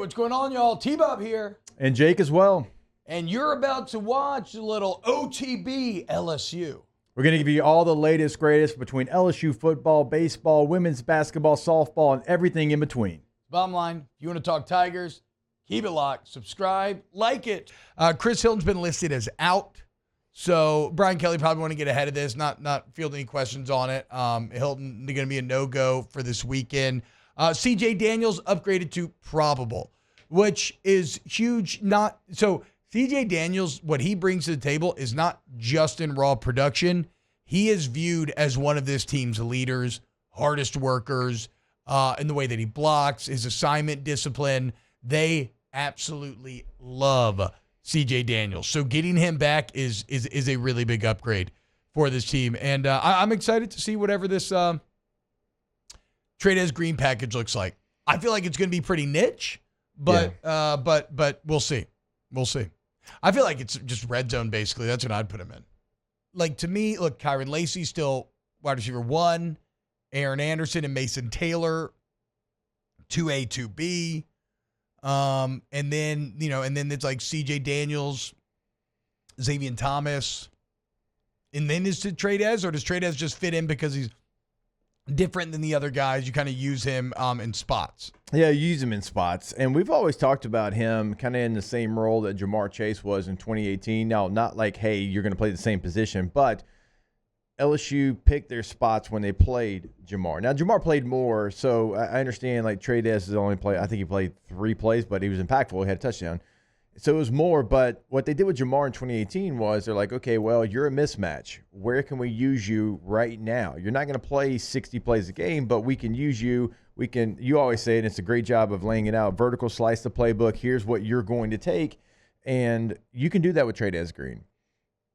what's going on, y'all? T-Bob here. And Jake as well. And you're about to watch a little OTB LSU. We're going to give you all the latest, greatest between LSU football, baseball, women's basketball, softball, and everything in between. Bottom line, if you want to talk Tigers, keep it locked, subscribe, like it. Chris Hilton's been listed as out. So Brian Kelly probably want to get ahead of this, not field any questions on it. Hilton going to be a no-go for this weekend. CJ Daniels upgraded to probable, which is huge. So CJ Daniels, what he brings to the table is not just in raw production. He is viewed as one of this team's leaders, hardest workers, in the way that he blocks, his assignment discipline. They absolutely love CJ Daniels. So getting him back is a really big upgrade for this team. And I'm excited to see whatever this Trey'Dez Green package looks like. I feel like it's going to be pretty niche, but we'll see. We'll see. I feel like it's just red zone, basically. That's what I'd put him in. Like, to me, look, Kyron Lacey still wide receiver 1, Aaron Anderson and Mason Taylor, 2A, 2B. And then it's like CJ Daniels, Xavier Thomas. And then is it Trey'Dez, or does Trey'Dez just fit in because he's different than the other guys? You kind of use him in spots. Yeah, you use him in spots. And we've always talked about him kind of in the same role that Jamar Chase was in 2018. Now, not like, hey, you're going to play the same position, but LSU picked their spots when they played Jamar. Now, Jamar played more, so I understand, like, Trey'Dez is only I think he played 3 plays, but he was impactful. He had a touchdown. So it was more, but what they did with Jamar in 2018 was they're like, okay, well, you're a mismatch. Where can we use you right now? You're not going to play 60 plays a game, but we can use you. You always say it, and it's a great job of laying it out. Vertical slice the playbook. Here's what you're going to take. And you can do that with Trey'Dez Green.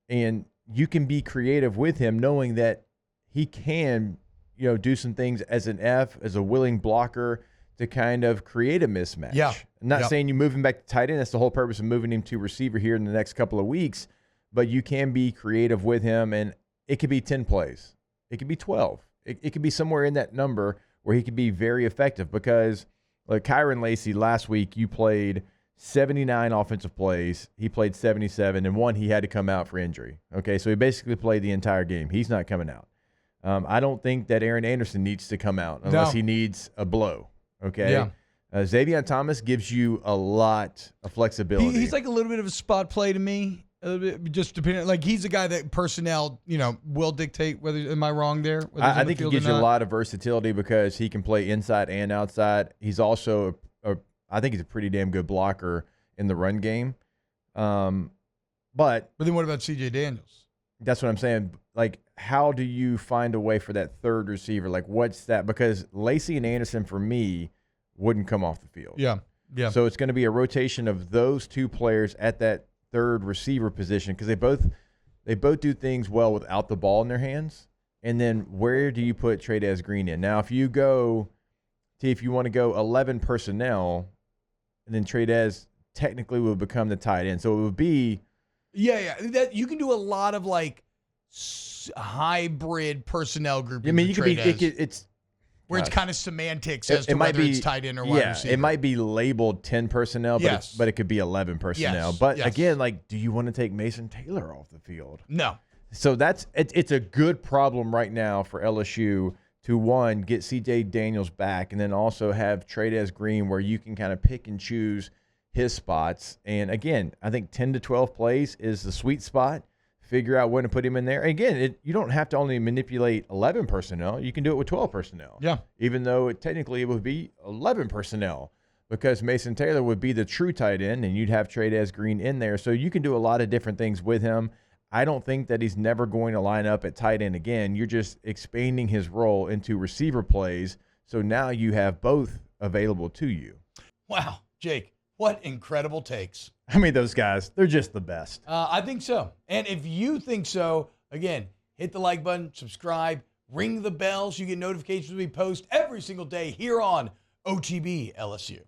And you can be creative with him, knowing that he can, do some things as an F, as a willing blocker, to kind of create a mismatch. Yeah. I'm not saying you move him back to tight end. That's the whole purpose of moving him to receiver here in the next couple of weeks. But you can be creative with him, and it could be 10 plays. It could be 12. It could be somewhere in that number where he could be very effective, because like Kyron Lacey, last week you played 79 offensive plays. He played 77, and one he had to come out for injury. Okay, so he basically played the entire game. He's not coming out. I don't think that Aaron Anderson needs to come out unless he needs a blow. Okay. Yeah. Xavier Thomas gives you a lot of flexibility. He's like a little bit of a spot play to me. A little bit, just depending. Like, he's a guy that personnel, will dictate whether. Am I wrong there? I think he gives you a lot of versatility because he can play inside and outside. He's also I think he's a pretty damn good blocker in the run game. But then what about CJ Daniels? That's what I'm saying. Like, how do you find a way for that third receiver? Like, what's that? Because Lacey and Anderson, for me, wouldn't come off the field. Yeah. So it's going to be a rotation of those two players at that third receiver position, because they both do things well without the ball in their hands. And then where do you put Trey'Dez Green in? Now, if you want to go 11 personnel, and then Trey'Dez technically would become the tight end. So it would be that you can do a lot of like hybrid personnel grouping. I mean, it's where it's kind of semantics as to whether it's tight end or wide receiver. It might be labeled 10 personnel, but it could be 11 personnel. But again, like, do you want to take Mason Taylor off the field? No. So it's a good problem right now for LSU to, one, get CJ Daniels back, and then also have Trey'Dez Green where you can kind of pick and choose his spots. And again, I think 10 to 12 plays is the sweet spot. Figure out when to put him in there. Again, you don't have to only manipulate 11 personnel. You can do it with 12 personnel. Yeah. Even though technically it would be 11 personnel, because Mason Taylor would be the true tight end, and you'd have Trey'Dez Green in there. So you can do a lot of different things with him. I don't think that he's never going to line up at tight end again. You're just expanding his role into receiver plays. So now you have both available to you. Wow, Jake, what incredible takes. I mean, those guys, they're just the best. I think so. And if you think so, again, hit the like button, subscribe, ring the bell so you get notifications when we post every single day here on OTB LSU.